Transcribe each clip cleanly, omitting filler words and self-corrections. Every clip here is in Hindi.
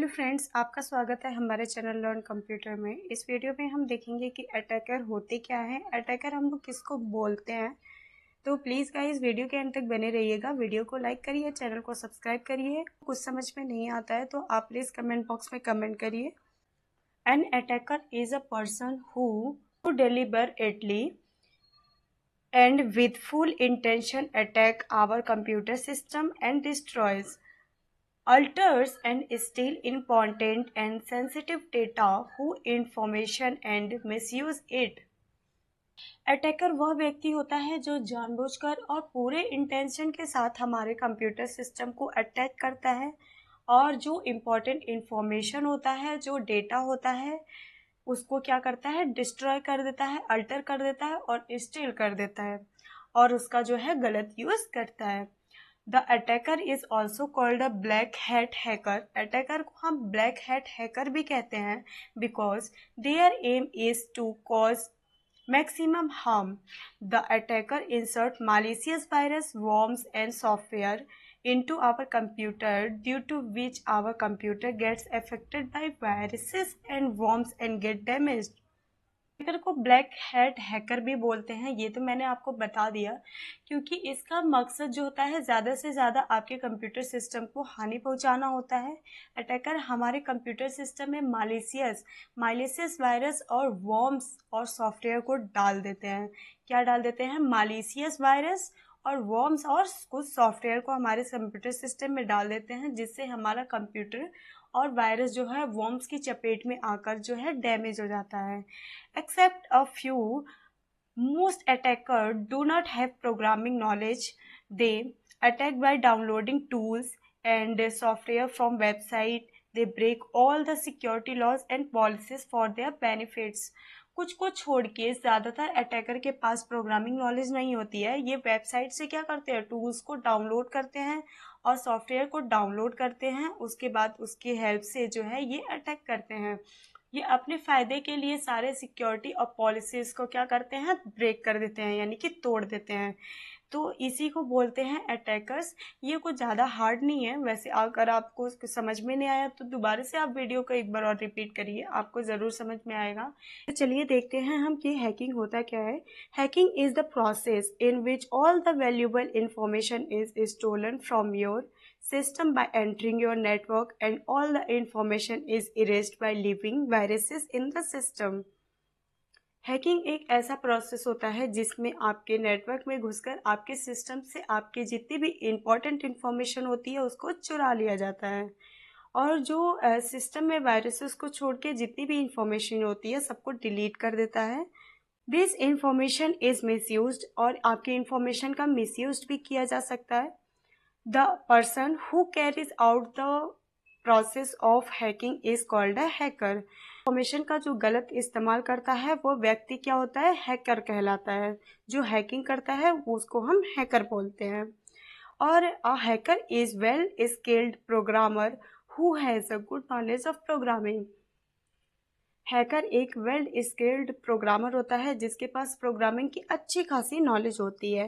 हेलो फ्रेंड्स, आपका स्वागत है हमारे चैनल लर्न कंप्यूटर में। इस वीडियो में हम देखेंगे कि अटैकर होते क्या हैं, अटैकर हम लोग किसको बोलते हैं। तो प्लीज़ गाइस वीडियो के अंत तक बने रहिएगा। वीडियो को लाइक करिए, चैनल को सब्सक्राइब करिए। कुछ समझ में नहीं आता है तो आप प्लीज़ कमेंट बॉक्स में कमेंट करिए। An attacker is a person who deliberately and with full intention attack our computer system and destroys, alters and steal important and sensitive data who information and misuse it। Attacker वह व्यक्ति होता है जो जानबूझकर और पूरे इंटेंशन के साथ हमारे कंप्यूटर सिस्टम को अटैक करता है और जो इम्पोर्टेंट इंफॉर्मेशन होता है, जो डेटा होता है, उसको क्या करता है, डिस्ट्रॉय कर देता है, अल्टर कर देता है और स्टील कर देता है और उसका जो है गलत यूज करता है। The attacker is also called a black hat hacker. Attacker को हम ब्लैक हैट हैकर भी कहते हैं because their aim is to cause maximum harm। The attacker insert malicious virus, worms and software into our computer, due to which our computer gets affected by viruses and worms and get damaged। Hacker को ब्लैक हैट हैकर भी बोलते हैं, ये तो मैंने आपको बता दिया, क्योंकि इसका मकसद जो होता है ज़्यादा से ज़्यादा आपके कंप्यूटर सिस्टम को हानि पहुंचाना होता है। अटैकर हमारे कंप्यूटर सिस्टम में मालिशियस वायरस और वर्म्स और सॉफ्टवेयर को डाल देते हैं। क्या डाल देते हैं? मालिशियस वायरस और वर्म्स और कुछ सॉफ्टवेयर को हमारे कंप्यूटर सिस्टम में डाल देते हैं, जिससे हमारा कंप्यूटर और वायरस जो है वर्म्स की चपेट में आकर जो है डैमेज हो जाता है। Except a few, most attacker do not have programming knowledge. They attack by downloading tools and software from website. They break all the security laws and policies for their benefits. कुछ को छोड़ के ज़्यादातर अटैकर के पास प्रोग्रामिंग नॉलेज नहीं होती है। ये वेबसाइट से क्या करते हैं, टूल्स को डाउनलोड करते हैं और सॉफ्टवेयर को डाउनलोड करते हैं, उसके बाद उसकी हेल्प से जो है ये अटैक करते हैं। ये अपने फ़ायदे के लिए सारे सिक्योरिटी और पॉलिसीज़ को क्या करते हैं, ब्रेक कर देते हैं, यानी कि तोड़ देते हैं। तो इसी को बोलते हैं अटैकर्स। ये कुछ ज़्यादा हार्ड नहीं है वैसे। अगर आपको समझ में नहीं आया तो दोबारा से आप वीडियो को एक बार और रिपीट करिए, आपको ज़रूर समझ में आएगा। तो चलिए देखते हैं हम कि हैकिंग होता क्या है। Hacking is the process in which all the valuable information is stolen from your system by entering your network and all the information is erased by leaving viruses in the system। Hacking एक ऐसा प्रोसेस होता है जिसमें आपके नेटवर्क में घुसकर आपके सिस्टम से आपकी जितनी भी इम्पोर्टेंट इंफॉर्मेशन होती है उसको चुरा लिया जाता है और जो सिस्टम में वायरसेस को छोड़ के जितनी भी इंफॉर्मेशन होती है सबको डिलीट कर देता है। दिस इंफॉर्मेशन इज मिसयूज्ड, और आपकी इंफॉर्मेशन का मिसयूज भी किया जा सकता है। The person who carries out the process of hacking is called a hacker। Information का जो गलत इस्तेमाल करता है वो व्यक्ति क्या होता है, हैकर कहलाता है। जो हैकिंग करता है उसको हम हैकर बोलते हैं। और अ hacker is well skilled programmer who has a good knowledge of programming. Hacker एक वेल स्किल्ड प्रोग्रामर होता है जिसके पास प्रोग्रामिंग की अच्छी खासी नॉलेज होती है।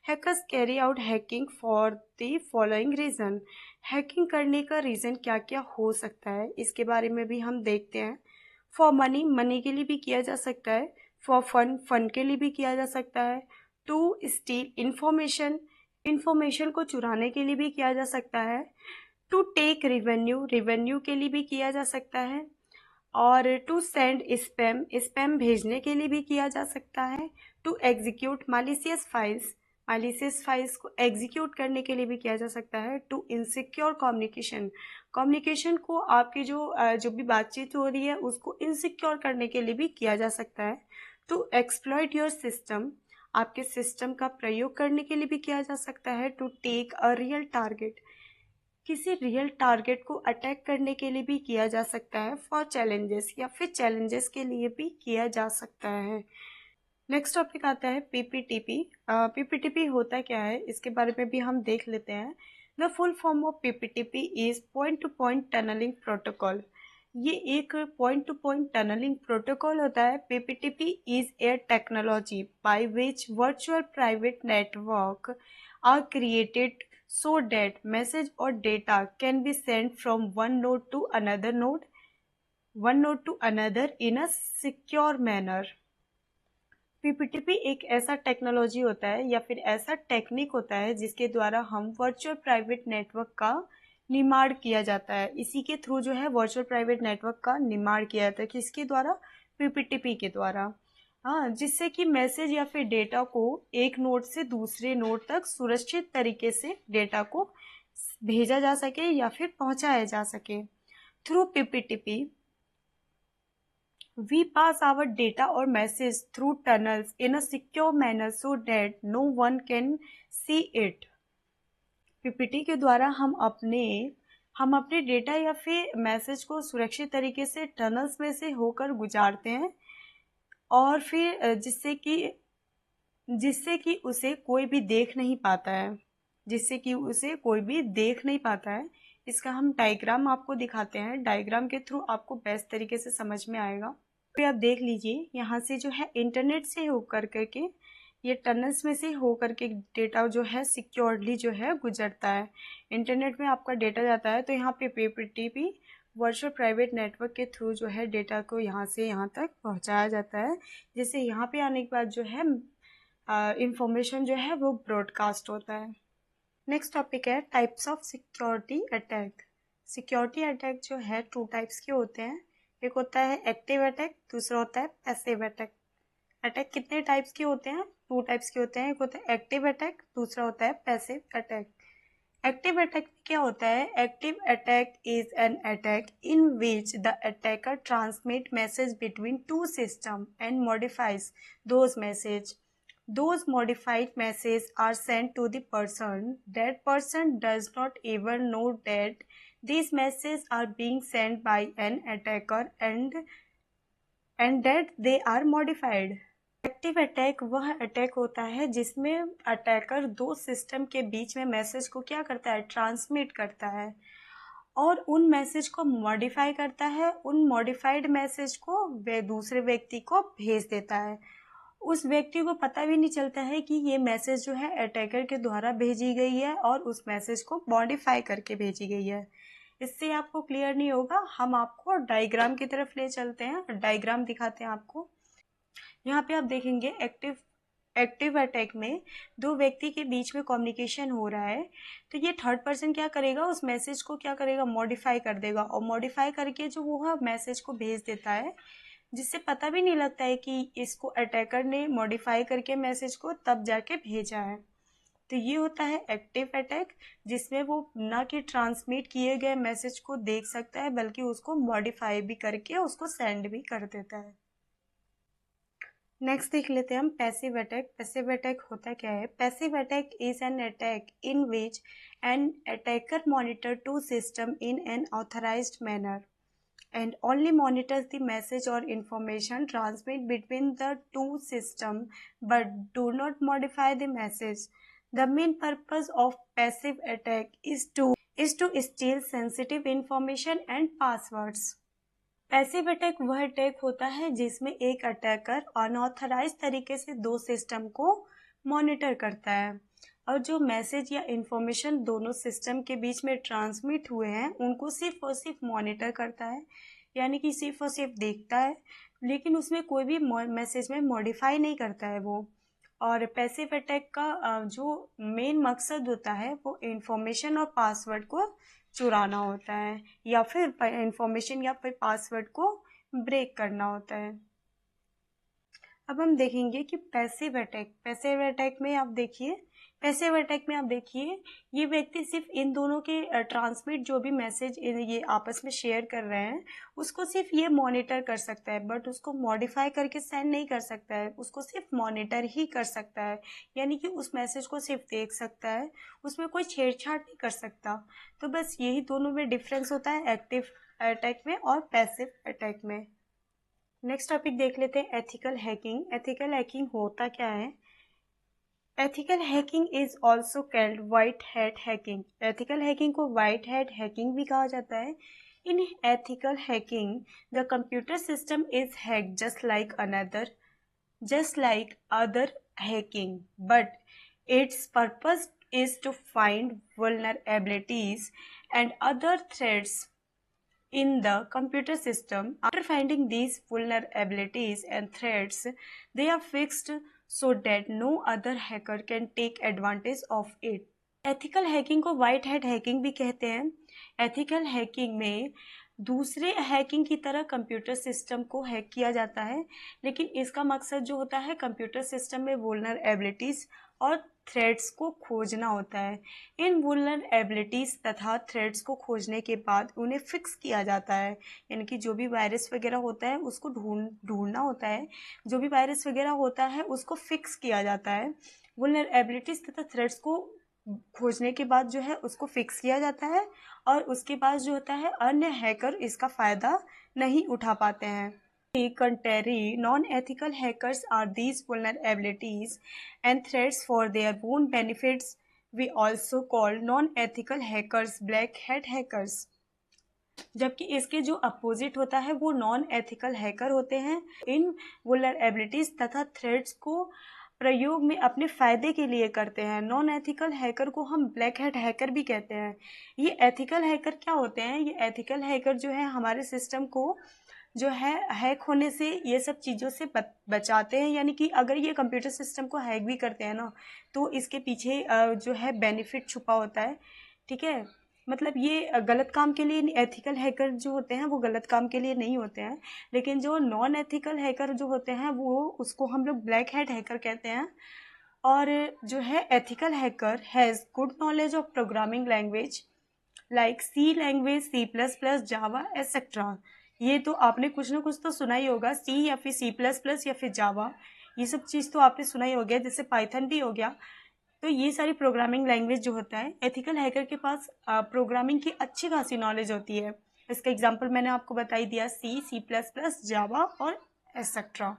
Hackers carry out hacking for the following reason. Hacking करने का रीज़न क्या क्या हो सकता है इसके बारे में भी हम देखते हैं। फॉर मनी, मनी के लिए भी किया जा सकता है। फॉर फन, फन के लिए भी किया जा सकता है। टू स्टील इंफॉर्मेशन, इंफॉर्मेशन को चुराने के लिए भी किया जा सकता है। टू टेक रिवेन्यू, रिवेन्यू के लिए भी किया जा सकता है। और टू सेंड स्पैम, स्पैम भेजने के लिए भी किया जा सकता है। To execute malicious files, malicious files को एग्जीक्यूट करने के लिए भी किया जा सकता है। टू इनसिक्योर कम्युनिकेशन, कम्युनिकेशन को आपकी जो भी बातचीत हो रही है उसको इनसिक्योर करने के लिए भी किया जा सकता है। टू एक्सप्लॉइट योर सिस्टम, आपके सिस्टम का प्रयोग करने के लिए भी किया जा सकता है। To take a real target, किसी रियल टारगेट को अटैक करने के लिए भी किया जा सकता है। फॉर चैलेंजेस, या फिर चैलेंजेस के लिए भी किया जा सकता है। नेक्स्ट टॉपिक आता है पीपीटीपी। पीपीटीपी होता क्या है इसके बारे में भी हम देख लेते हैं। The full form of PPTP is point to point tunnelling protocol. ये एक point to point tunnelling protocol होता है। PPTP is a technology by which virtual private network are created so that message or data can be sent from one node to another in a secure manner। पीपीटीपी एक ऐसा टेक्नोलॉजी होता है या फिर ऐसा टेक्निक होता है जिसके द्वारा हम वर्चुअल प्राइवेट नेटवर्क का निर्माण किया जाता है। इसी के थ्रू जो है वर्चुअल प्राइवेट नेटवर्क का निर्माण किया जाता है। किसके द्वारा? पीपीटीपी के द्वारा। हाँ, जिससे कि मैसेज या फिर डेटा को एक नोड से दूसरे नोड तक सुरक्षित तरीके से डेटा को भेजा जा सके या फिर पहुंचाया जा सके। Through PPTP we pass our data or message through tunnels in a secure manner so that no one can see it। PPT के द्वारा हम अपने डेटा या फिर मैसेज को सुरक्षित तरीके से टनल्स में से होकर गुजारते हैं और फिर जिससे कि उसे कोई भी देख नहीं पाता है। इसका हम डायग्राम आपको दिखाते हैं। डायग्राम के थ्रू आपको बेस्ट तरीके से समझ में आएगा। तो आप देख लीजिए, यहाँ से जो है इंटरनेट से होकर करके ये टनल्स में से होकर के डेटा जो है सिक्योरली जो है गुजरता है। इंटरनेट में आपका डेटा जाता है तो यहाँ पे पीपीटीपी वर्चुअल प्राइवेट नेटवर्क के थ्रू जो है डेटा को यहाँ से यहाँ तक पहुँचाया जाता है, जिससे यहाँ पे आने के बाद जो है इंफॉर्मेशन जो है वो ब्रॉडकास्ट होता है। नेक्स्ट टॉपिक है types of security attack. Security attack जो है 2 टाइप्स के होते हैं। एक होता है एक्टिव अटैक, दूसरा होता है पैसिव अटैक। अटैक कितने टाइप्स के होते हैं? 2 टाइप्स के होते हैं। एक होता है एक्टिव अटैक, दूसरा होता है पैसिव अटैक। एक्टिव अटैक क्या होता है? Active attack is an attack in which the attacker transmit message between 2 system and modifies those message. Those modified messages are sent to the person. That person does not even know that these messages are being sent by an attacker and that they are modified. Active attack वह अटैक होता है जिसमें अटैकर 2 सिस्टम के बीच में मैसेज को क्या करता है? ट्रांसमिट करता है और उन मैसेज को मॉडिफाई करता है। उन मॉडिफाइड मैसेज को वे दूसरे व्यक्ति को भेज देता है। उस व्यक्ति को पता भी नहीं चलता है कि ये मैसेज जो है अटैकर के द्वारा भेजी गई है और उस मैसेज को मॉडिफाई करके भेजी गई है। इससे आपको क्लियर नहीं होगा, हम आपको डायग्राम की तरफ ले चलते हैं। डायग्राम दिखाते हैं आपको। यहाँ पे आप देखेंगे एक्टिव अटैक में 2 व्यक्ति के बीच में कम्युनिकेशन हो रहा है, तो ये थर्ड पर्सन क्या करेगा? उस मैसेज को क्या करेगा? मॉडिफाई कर देगा और मॉडिफाई करके जो वो मैसेज को भेज देता है, जिससे पता भी नहीं लगता है कि इसको अटैकर ने मॉडिफाई करके मैसेज को तब जाके भेजा है। तो ये होता है एक्टिव अटैक, जिसमें वो ना कि ट्रांसमिट किए गए मैसेज को देख सकता है बल्कि उसको मॉडिफाई भी करके उसको सेंड भी कर देता है। नेक्स्ट देख लेते हैं हम पैसिव अटैक। पैसिव अटैक होता क्या है? Passive attack is an attack in which an attacker monitor 2 system in an authorised manner and only monitors the message or information transmit between the 2 systems but do not modify the message. The main purpose of passive attack is to steal sensitive information and passwords. Passive attack वह अटैक होता है जिसमें एक अटैकर अनऑथराइज्ड तरीके से 2 सिस्टम को मॉनिटर करता है और जो मैसेज या इंफॉर्मेशन दोनों सिस्टम के बीच में ट्रांसमिट हुए हैं उनको सिर्फ और सिर्फ मॉनिटर करता है, यानी कि सिर्फ और सिर्फ देखता है, लेकिन उसमें कोई भी मैसेज में मॉडिफाई नहीं करता है वो। और पैसिव अटैक का जो मेन मकसद होता है वो इंफॉर्मेशन और पासवर्ड को चुराना होता है या फिर इंफॉर्मेशन या फिर पासवर्ड को ब्रेक करना होता है। अब हम देखेंगे कि पैसिव अटैक में आप देखिए ये व्यक्ति सिर्फ इन दोनों के ट्रांसमिट जो भी मैसेज ये आपस में शेयर कर रहे हैं उसको सिर्फ ये मॉनिटर कर सकता है, बट उसको मॉडिफाई करके सेंड नहीं कर सकता है। उसको सिर्फ मॉनिटर ही कर सकता है, यानी कि उस मैसेज को सिर्फ देख सकता है, उसमें कोई छेड़छाड़ नहीं कर सकता। तो बस यही दोनों में डिफरेंस होता है एक्टिव अटैक में और पैसिव अटैक में। नेक्स्ट टॉपिक देख लेते हैं एथिकल हैकिंग। एथिकल हैकिंग होता क्या है? Ethical hacking is also called white hat hacking. Ethical hacking को व्हाइट हैट हैकिंग भी कहा जाता है। इन ethical hacking the computer system is hacked just like other hacking, but its purpose is to find vulnerabilities and other threats in the computer system. After finding these vulnerabilities and threats, they are fixed so that no other hacker can take advantage of it. Ethical hacking को वाइट हैट हैकिंग भी कहते हैं। एथिकल हैकिंग में दूसरे हैकिंग की तरह कंप्यूटर सिस्टम को हैक किया जाता है, लेकिन इसका मकसद जो होता है कंप्यूटर सिस्टम में वल्नरेबिलिटीज और थ्रेड्स को खोजना होता है। इन वल्नरेबिलिटीज तथा थ्रेड्स को खोजने के बाद उन्हें फिक्स किया जाता है, यानी कि जो भी वायरस वगैरह होता है उसको ढूंढना होता है, जो भी वायरस वगैरह होता है उसको फिक्स किया जाता है। वल्नरेबिलिटीज तथा थ्रेड्स को खोजने के बाद जो है उसको फिक्स किया जाता है और उसके बाद जो होता है अन्य हैकर इसका फ़ायदा नहीं उठा पाते हैं। Contrary, non-ethical hackers are these vulnerabilities and threats for their own benefits. We also call non-ethical hackers black hat hackers. जबकि इसके जो अपोजिट होता है वो नॉन एथिकल हैकर होते हैं। इन वल्नरेबिलिटीज तथा थ्रेड्स को प्रयोग में अपने फ़ायदे के लिए करते हैं। नॉन एथिकल हैकर को हम ब्लैक हैट हैकर भी कहते हैं। ये एथिकल हैकर क्या होते हैं? ये एथिकल हैकर जो है हमारे सिस्टम को जो है हैक होने से ये सब चीज़ों से बचाते हैं, यानी कि अगर ये कंप्यूटर सिस्टम को हैक भी करते हैं ना तो इसके पीछे जो है बेनिफिट छुपा होता है। ठीक है, मतलब ये गलत काम के लिए, एथिकल हैकर जो होते हैं वो गलत काम के लिए नहीं होते हैं, लेकिन जो नॉन एथिकल हैकर जो होते हैं वो उसको हम लोग ब्लैक हैट हैकर कहते हैं। और जो है ethical hacker has good knowledge of programming language like C language, C++, Java etcetera. ये तो आपने कुछ ना कुछ तो सुना ही होगा, सी या फिर C++ या फिर जावा, ये सब चीज़ तो आपने सुना ही हो गया, जैसे पाइथन भी हो गया। तो ये सारी प्रोग्रामिंग लैंग्वेज जो होता है, एथिकल हैकर के पास प्रोग्रामिंग की अच्छी खासी नॉलेज होती है। इसका एग्जांपल मैंने आपको बता ही दिया, C++, जावा और एटसेट्रा।